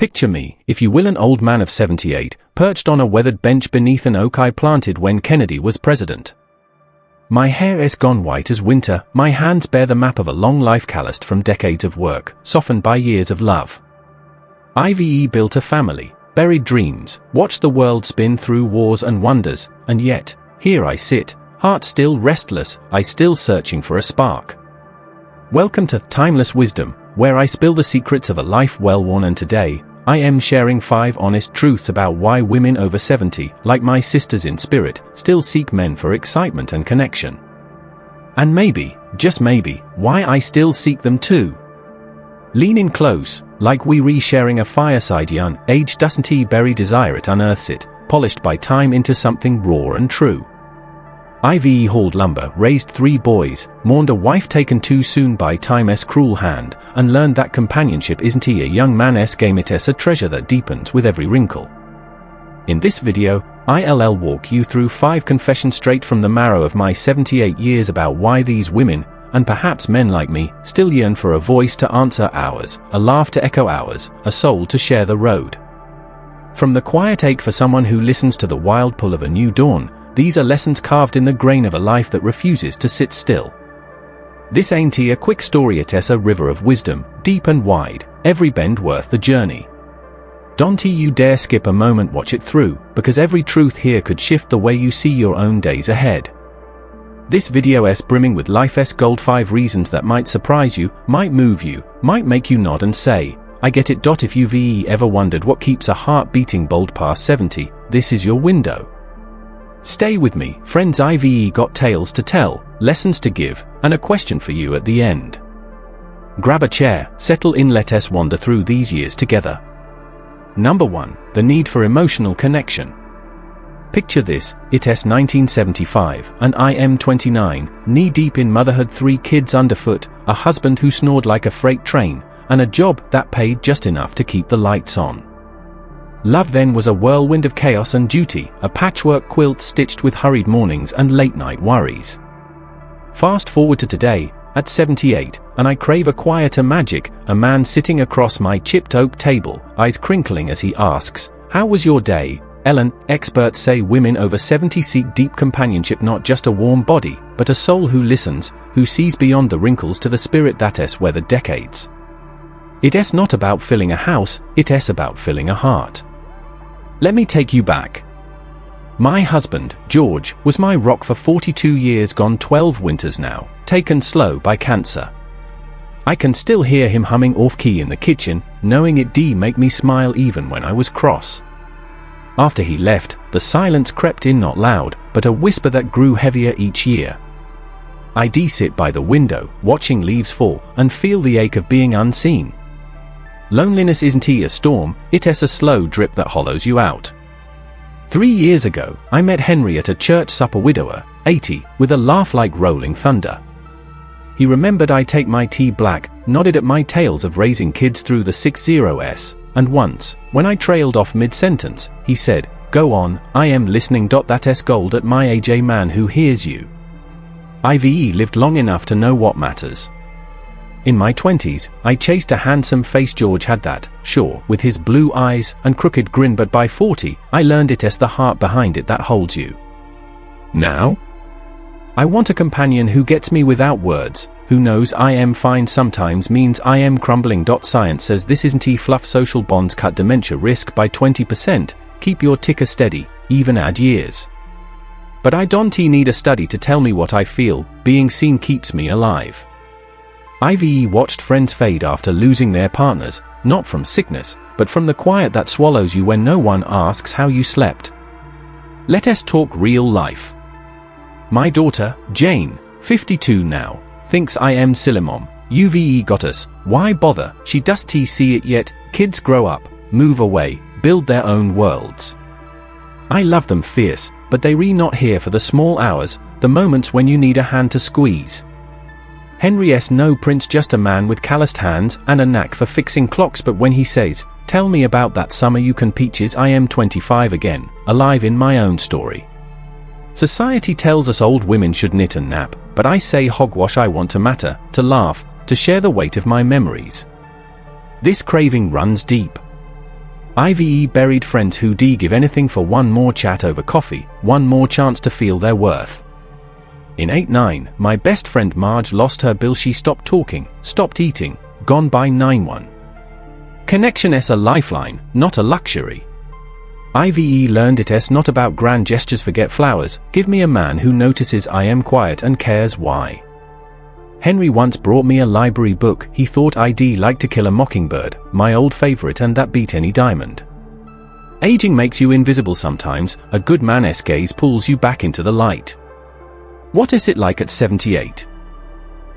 Picture me, if you will, an old man of 78, perched on a weathered bench beneath an oak I planted when Kennedy was president. My hair is gone white as winter, my hands bear the map of a long life calloused from decades of work, softened by years of love. I've built a family, buried dreams, watched the world spin through wars and wonders, and yet, here I sit, heart still restless, I still searching for a spark. Welcome to Timeless Wisdom, where I spill the secrets of a life well worn, and today, I am sharing 5 honest truths about why women over 70, like my sisters in spirit, still seek men for excitement and connection. And maybe, just maybe, why I still seek them too. Lean in close, like we re-sharing a fireside yarn, age doesn't bury desire, it unearths it, polished by time into something raw and true. I've hauled lumber, raised 3 boys, mourned a wife taken too soon by time's cruel hand, and learned that companionship isn't a young man's game, it's a treasure that deepens with every wrinkle. In this video, I'll walk you through 5 confessions straight from the marrow of my 78 years about why these women, and perhaps men like me, still yearn for a voice to answer ours, a laugh to echo ours, a soul to share the road. From the quiet ache for someone who listens to the wild pull of a new dawn, these are lessons carved in the grain of a life that refuses to sit still. This ain't a quick story, it's a river of wisdom, deep and wide, every bend worth the journey. Don't you dare skip a moment, watch it through, because every truth here could shift the way you see your own days ahead. This video's brimming with life's gold, 5 reasons that might surprise you, might move you, might make you nod and say, I get it. If you've ever wondered what keeps a heart beating bold past 70, this is your window. Stay with me, friends, I've got tales to tell, lessons to give, and a question for you at the end. Grab a chair, settle in, let us wander through these years together. Number 1, the need for emotional connection. Picture this, it's 1975, and I am 29, knee-deep in motherhood, 3 kids underfoot, a husband who snored like a freight train, and a job that paid just enough to keep the lights on. Love then was a whirlwind of chaos and duty, a patchwork quilt stitched with hurried mornings and late-night worries. Fast forward to today, at 78, and I crave a quieter magic, a man sitting across my chipped oak table, eyes crinkling as he asks, how was your day, Ellen? Experts say women over 70 seek deep companionship, not just a warm body, but a soul who listens, who sees beyond the wrinkles, to the spirit that's weathered decades. It's not about filling a house, it's about filling a heart. Let me take you back. My husband, George, was my rock for 42 years, gone 12 winters now, taken slow by cancer. I can still hear him humming off-key in the kitchen, knowing it'd make me smile even when I was cross. After he left, the silence crept in, not loud, but a whisper that grew heavier each year. I'd sit by the window, watching leaves fall, and feel the ache of being unseen. Loneliness isn't a storm, it's a slow drip that hollows you out. 3 years ago, I met Henry at a church supper, widower, 80, with a laugh like rolling thunder. He remembered I take my tea black, nodded at my tales of raising kids through the 60s, and once, when I trailed off mid-sentence, he said, go on, I am listening. That's gold at my age, a man who hears you. I've lived long enough to know what matters. In my 20s, I chased a handsome face, George had that, sure, with his blue eyes and crooked grin, but by 40, I learned it's the heart behind it that holds you. Now? I want a companion who gets me without words, who knows I am fine sometimes means I am crumbling. Science says this isn't fluff, social bonds cut dementia risk by 20%, keep your ticker steady, even add years. But I don't need a study to tell me what I feel, being seen keeps me alive. I've watched friends fade after losing their partners, not from sickness, but from the quiet that swallows you when no one asks how you slept. Let us talk real life. My daughter, Jane, 52 now, thinks I am silly mom. You've got us, why bother? She doesn't see it yet. Kids grow up, move away, build their own worlds. I love them fierce, but they not here for the small hours, the moments when you need a hand to squeeze. Henry's no prince, just a man with calloused hands and a knack for fixing clocks, but when he says, tell me about that summer you can peaches, I am 25 again, alive in my own story. Society tells us old women should knit and nap, but I say hogwash, I want to matter, to laugh, to share the weight of my memories. This craving runs deep. IVE buried friends who'd give anything for one more chat over coffee, one more chance to feel their worth. In 8-9, my best friend Marge lost her bill. She stopped talking, stopped eating, gone by 9-1. Connection is a lifeline, not a luxury. IVE learned it's not about grand gestures. Forget flowers, give me a man who notices I am quiet and cares why. Henry once brought me a library book. He thought I'd like To Kill a Mockingbird, my old favorite, and that beat any diamond. Aging makes you invisible sometimes. A good man's gaze pulls you back into the light. What is it like at 78?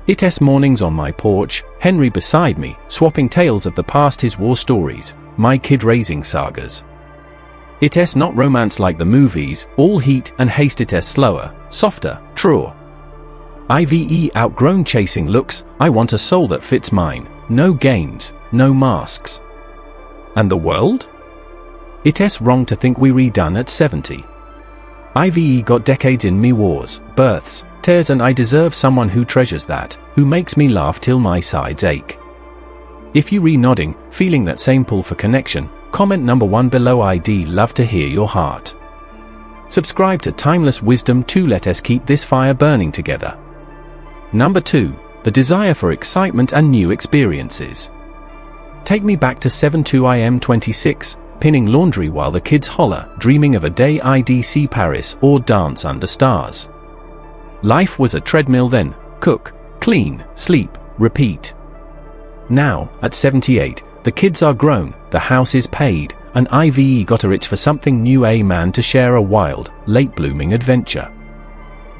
It's mornings on my porch, Henry beside me, swapping tales of the past, his war stories, my kid-raising sagas. It's not romance like the movies, all heat and haste. It's slower, softer, truer. IVE outgrown chasing looks. I want a soul that fits mine, no games, no masks. And the world? It's wrong to think we redone at 70. IVE got decades in me, wars, births, tears, and I deserve someone who treasures that, who makes me laugh till my sides ache. If you nodding, feeling that same pull for connection, comment number 1 below. I'd love to hear your heart. Subscribe to Timeless Wisdom 2. Let us keep this fire burning together. Number 2. The desire for excitement and new experiences. Take me back to 7-2. I am 26, pinning laundry while the kids holler, dreaming of a day I'd see Paris or dance under stars. Life was a treadmill then: cook, clean, sleep, repeat. Now, at 78, the kids are grown, the house is paid, and IVE got a itch for something new, a man to share a wild, late-blooming adventure.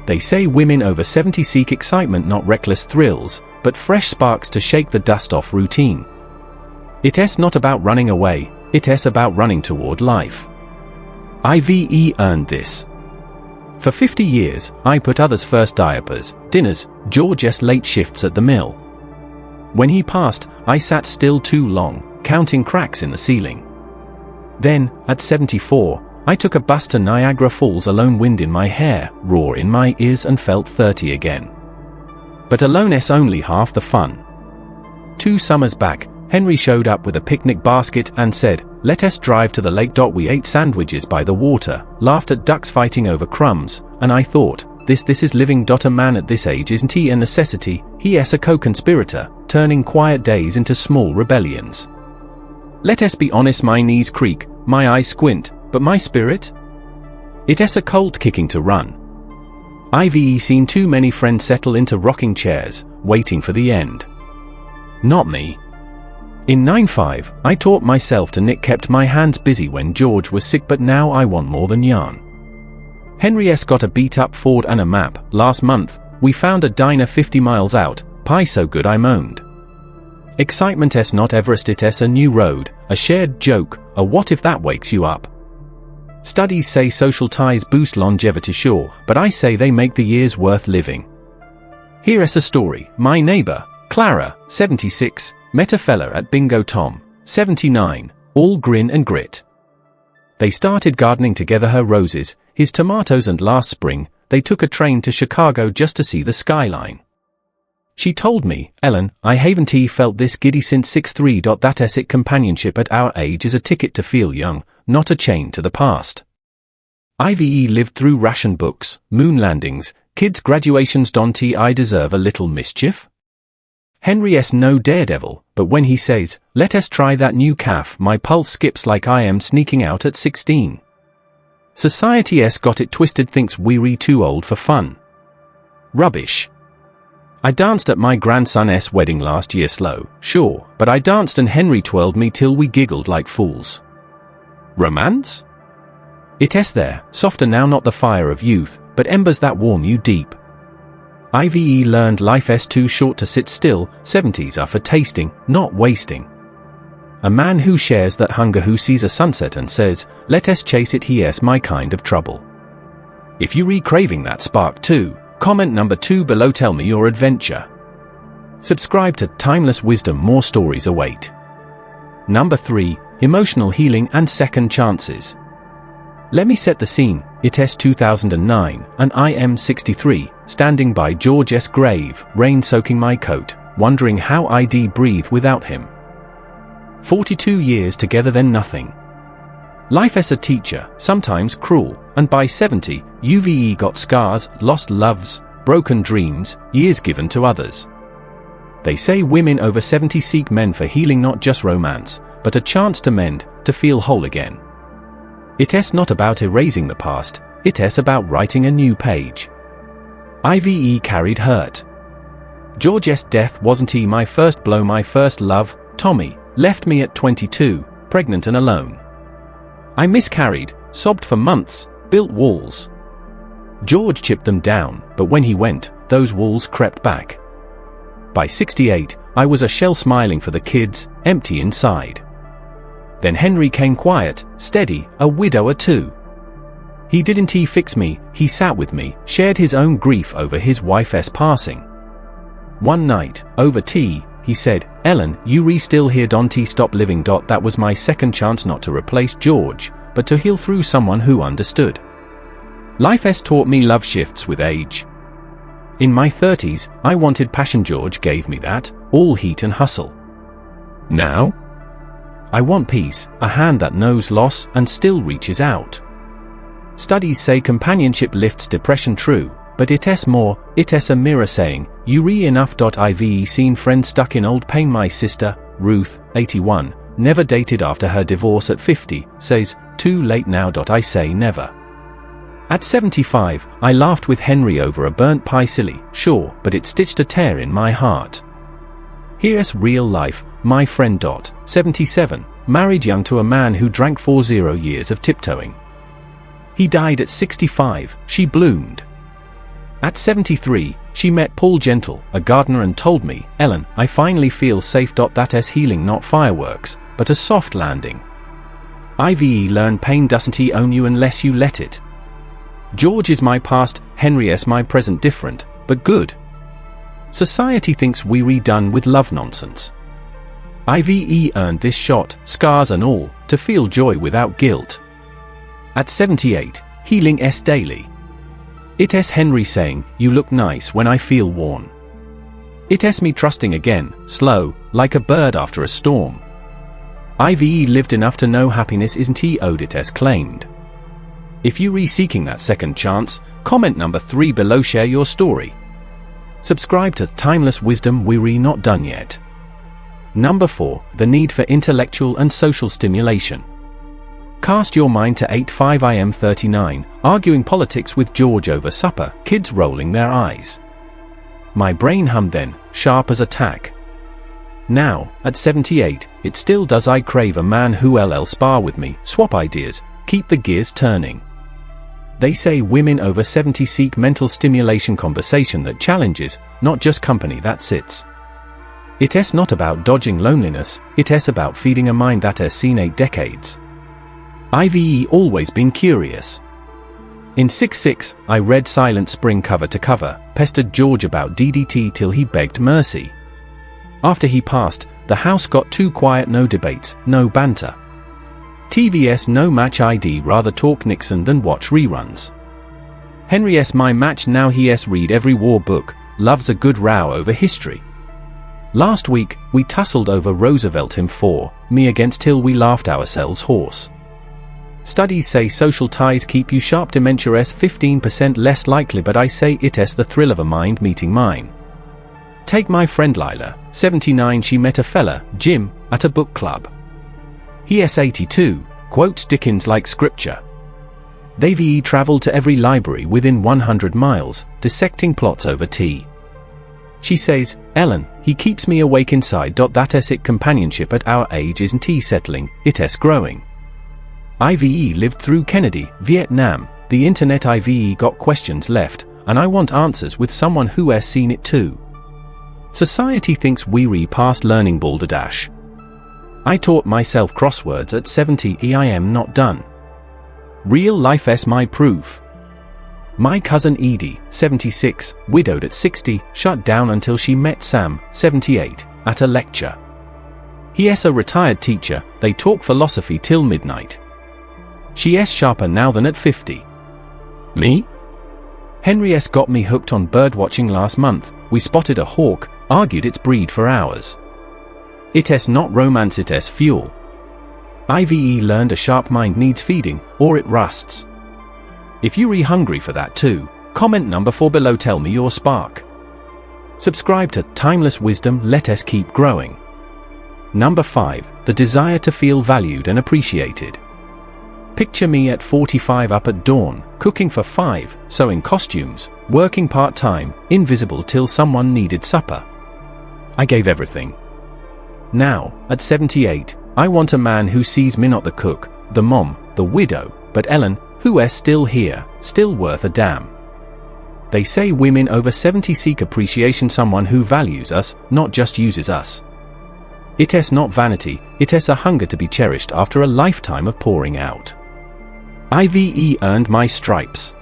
They say women over 70 seek excitement, not reckless thrills, but fresh sparks to shake the dust off routine. It's not about running away, it's about running toward life. IVE earned this. For 50 years, I put others first: diapers, dinners, George's late shifts at the mill. When he passed, I sat still too long, counting cracks in the ceiling. Then, at 74, I took a bus to Niagara Falls alone, wind in my hair, roar in my ears, and felt 30 again. But alone's only half the fun. 2 summers back, Henry showed up with a picnic basket and said, "Let us drive to the lake." We ate sandwiches by the water, laughed at ducks fighting over crumbs, and I thought, this is living. A man at this age, isn't he a necessity? He is a co-conspirator, turning quiet days into small rebellions. Let us be honest, my knees creak, my eyes squint, but my spirit? It's a cold kicking to run. I've seen too many friends settle into rocking chairs, waiting for the end. Not me. In 9-5, I taught myself to knit, kept my hands busy when George was sick, but now I want more than yarn. Henry's got a beat-up Ford and a map. Last month, we found a diner 50 miles out, pie so good I moaned. Excitement's not Everest, it's a new road, a shared joke, a what if that wakes you up. Studies say social ties boost longevity, sure, but I say they make the years worth living. Here's a story. My neighbor, Clara, 76, met a fella at Bingo Tom, 79, all grin and grit. They started gardening together, her roses, his tomatoes, and last spring, they took a train to Chicago just to see the skyline. She told me, "Ellen, I haven't felt this giddy since 6-3. That's it. Companionship at our age is a ticket to feel young, not a chain to the past." I've lived through ration books, moon landings, kids' graduations. Don't I deserve a little mischief? Henry's no daredevil, but when he says, "Let us try that new calf," my pulse skips like I am sneaking out at 16. Society's got it twisted, thinks we're too old for fun. Rubbish. I danced at my grandson's wedding last year, slow, sure, but I danced and Henry twirled me till we giggled like fools. Romance? It's there, softer now, not the fire of youth, but embers that warm you deep. I've learned life's too short to sit still, 70s are for tasting, not wasting. A man who shares that hunger, who sees a sunset and says, "Let us chase it," he's my kind of trouble. If you craving that spark too, comment number 2 below, tell me your adventure. Subscribe to Timeless Wisdom, more stories await. Number 3, emotional healing and second chances. Let me set the scene. It's 2009, and I am 63, standing by George's grave, rain soaking my coat, wondering how I'd breathe without him. 42 years together, then nothing. Life as a teacher, sometimes cruel, and by 70, UVE got scars, lost loves, broken dreams, years given to others. They say women over 70 seek men for healing, not just romance, but a chance to mend, to feel whole again. It's not about erasing the past, it's about writing a new page. IVE carried hurt. George's death wasn't he my first blow, my first love. Tommy left me at 22, pregnant and alone. I miscarried, sobbed for months, built walls. George chipped them down, but when he went, those walls crept back. By 68, I was a shell smiling for the kids, empty inside. Then Henry came quiet, steady, a widower too. He didn't fix me, he sat with me, shared his own grief over his wife's passing. One night, over tea, he said, "Ellen, you still here? Don't stop living. That was my second chance not to replace George, but to heal through someone who understood. Life's taught me love shifts with age. In my 30s, I wanted passion. George gave me that, all heat and hustle. Now, I want peace, a hand that knows loss and still reaches out. Studies say companionship lifts depression, true, but it's more, it's a mirror saying, you enough. I've seen friends stuck in old pain. My sister, Ruth, 81, never dated after her divorce at 50, says, too late now. I say never. At 75, I laughed with Henry over a burnt pie. Silly, sure, but it stitched a tear in my heart. Here's real life, my friend. 77, married young to a man who drank 40 years of tiptoeing. He died at 65, she bloomed. At 73, she met Paul Gentle, a gardener, and told me, Ellen, I finally feel safe. That's healing, not fireworks, but a soft landing. I've learned pain doesn't own you unless you let it. George is my past, Henry's my present, different, but good. Society thinks we redone with love nonsense. I've earned this shot, scars and all, to feel joy without guilt. At 78, healing daily. It's Henry saying, you look nice when I feel worn. It's me trusting again, slow, like a bird after a storm. I've lived enough to know happiness isn't owed. It's claimed. If you're seeking that second chance, comment number 3 below, share your story. Subscribe to Timeless Wisdom, we're not done yet. Number 4, the need for intellectual and social stimulation. Cast your mind to 8:05 am 39, arguing politics with George over supper, kids rolling their eyes. My brain hummed then, sharp as a tack. Now, at 78, it still does. I crave a man who'll spar with me, swap ideas, keep the gears turning. They say women over 70 seek mental stimulation, conversation that challenges, not just company that sits. It's not about dodging loneliness, it's about feeding a mind that has seen 8 decades. I've always been curious. In 6-6, I read Silent Spring cover to cover, pestered George about DDT till he begged mercy. After he passed, the house got too quiet, no debates, no banter. TVS no match, I'd rather talk Nixon than watch reruns. Henry's my match now, he's read every war book, loves a good row over history. Last week, we tussled over Roosevelt, him 4, me against till we laughed ourselves hoarse. Studies say social ties keep you sharp, dementia's 15% less likely, but I say it's the thrill of a mind meeting mine. Take my friend Lila, 79, she met a fella, Jim, at a book club. He's 82, quotes Dickens like scripture. They've traveled to every library within 100 miles, dissecting plots over tea. She says, Ellen, he keeps me awake inside. That's it, companionship at our age isn't settling, it's growing. I've lived through Kennedy, Vietnam, the internet. I've got questions left, and I want answers with someone who has seen it too. Society thinks we're past learning balderdash. I taught myself crosswords at 70, I am not done. Real life's my proof. My cousin Edie, 76, widowed at 60, shut down until she met Sam, 78, at a lecture. He's a retired teacher, they talk philosophy till midnight. She's sharper now than at 50. Me? Henry's got me hooked on birdwatching. Last month, we spotted a hawk, argued its breed for hours. It's not romance, it's fuel. IVE learned a sharp mind needs feeding, or it rusts. If you're hungry for that too, comment number 4 below, tell me your spark. Subscribe to Timeless Wisdom, let us keep growing. Number 5, the desire to feel valued and appreciated. Picture me at 45 up at dawn, cooking for 5, sewing costumes, working part-time, invisible till someone needed supper. I gave everything. Now, at 78, I want a man who sees me not the cook, the mom, the widow, but Ellen, who's still here, still worth a damn. They say women over 70 seek appreciation, someone who values us, not just uses us. It's not vanity, it's a hunger to be cherished after a lifetime of pouring out. IVE earned my stripes.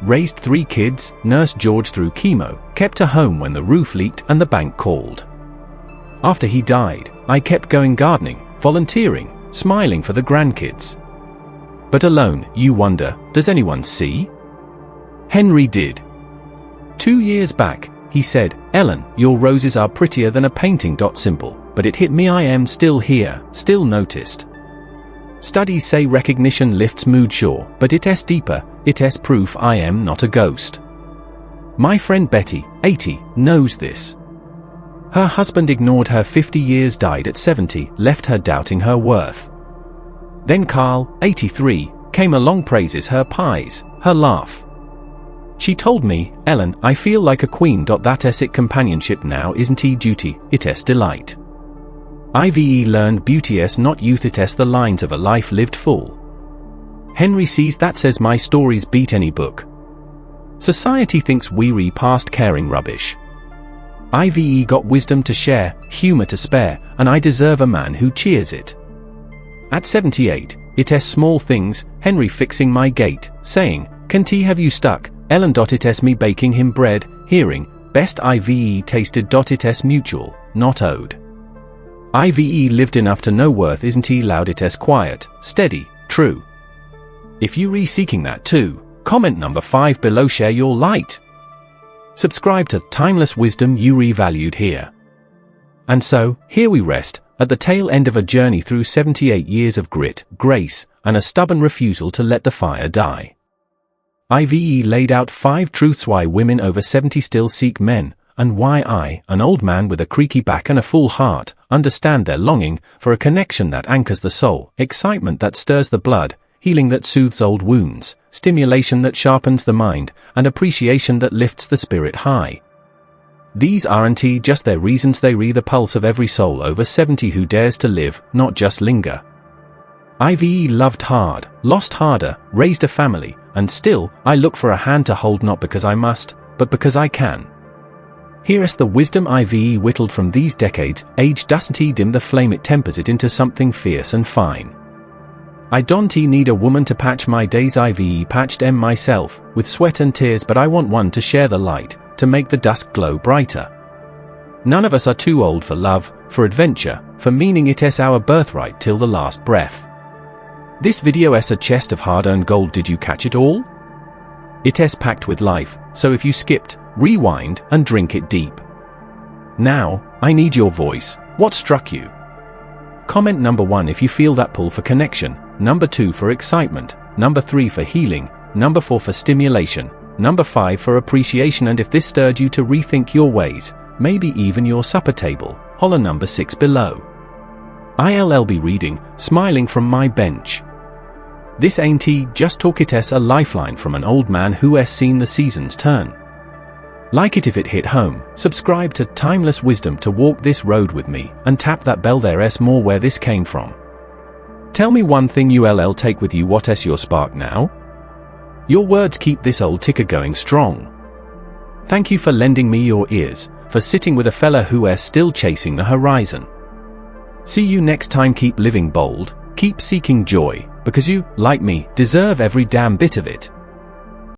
Raised 3 kids, nursed George through chemo, kept a home when the roof leaked and the bank called. After he died, I kept going gardening, volunteering, smiling for the grandkids. But alone, you wonder, does anyone see? Henry did. 2 years back, he said, Ellen, your roses are prettier than a painting. Simple, but it hit me, I am still here, still noticed. Studies say recognition lifts mood, sure, but it's deeper, it's proof I am not a ghost. My friend Betty, 80, knows this. Her husband ignored her 50 years, died at 70, left her doubting her worth. Then Carl, 83, came along, praises her pies, her laugh. She told me, Ellen, I feel like a queen. That's it, companionship now isn't duty, it's delight. IVE learned beauty's not youth, it's the lines of a life lived full. Henry sees that, says my stories beat any book. Society thinks we're past caring rubbish. IVE got wisdom to share, humor to spare, and I deserve a man who cheers it. At 78, it's small things, Henry fixing my gate, saying, can tea have you stuck, Ellen. It's me baking him bread, hearing, best IVE tasted. It's mutual, not owed. IVE lived enough to know worth isn't loud, it's quiet, steady, true. If you're seeking that too, comment number 5 below, share your light. Subscribe to Timeless Wisdom, you're valued here. And so, here we rest, at the tail end of a journey through 78 years of grit, grace, and a stubborn refusal to let the fire die. IVE laid out 5 truths why women over 70 still seek men, and why I, an old man with a creaky back and a full heart, understand their longing for a connection that anchors the soul, excitement that stirs the blood, healing that soothes old wounds, stimulation that sharpens the mind, and appreciation that lifts the spirit high. These aren't just their reasons, they re the pulse of every soul over 70 who dares to live, not just linger. IVE loved hard, lost harder, raised a family, and still, I look for a hand to hold, not because I must, but because I can. Here's the wisdom IVE whittled from these decades, age doesn't dim the flame, it tempers it into something fierce and fine. I don't need a woman to patch my days, IVE patched them myself, with sweat and tears, but I want one to share the light, to make the dusk glow brighter. None of us are too old for love, for adventure, for meaning, it's our birthright till the last breath. This video's a chest of hard-earned gold, did you catch it all? It's packed with life, so if you skipped, rewind and drink it deep. Now, I need your voice. What struck you? Comment number 1 if you feel that pull for connection, number 2 for excitement, number 3 for healing, number 4 for stimulation, number 5 for appreciation, and if this stirred you to rethink your ways, maybe even your supper table, holler number 6 below. I'll be reading, smiling from my bench. This ain't just talk, it's a lifeline from an old man who's seen the seasons turn. Like it if it hit home, subscribe to Timeless Wisdom to walk this road with me, and tap that bell, there's more where this came from. Tell me one thing you'll take with you, what's your spark now? Your words keep this old ticker going strong. Thank you for lending me your ears, for sitting with a fella who's still chasing the horizon. See you next time, keep living bold, keep seeking joy, because you, like me, deserve every damn bit of it.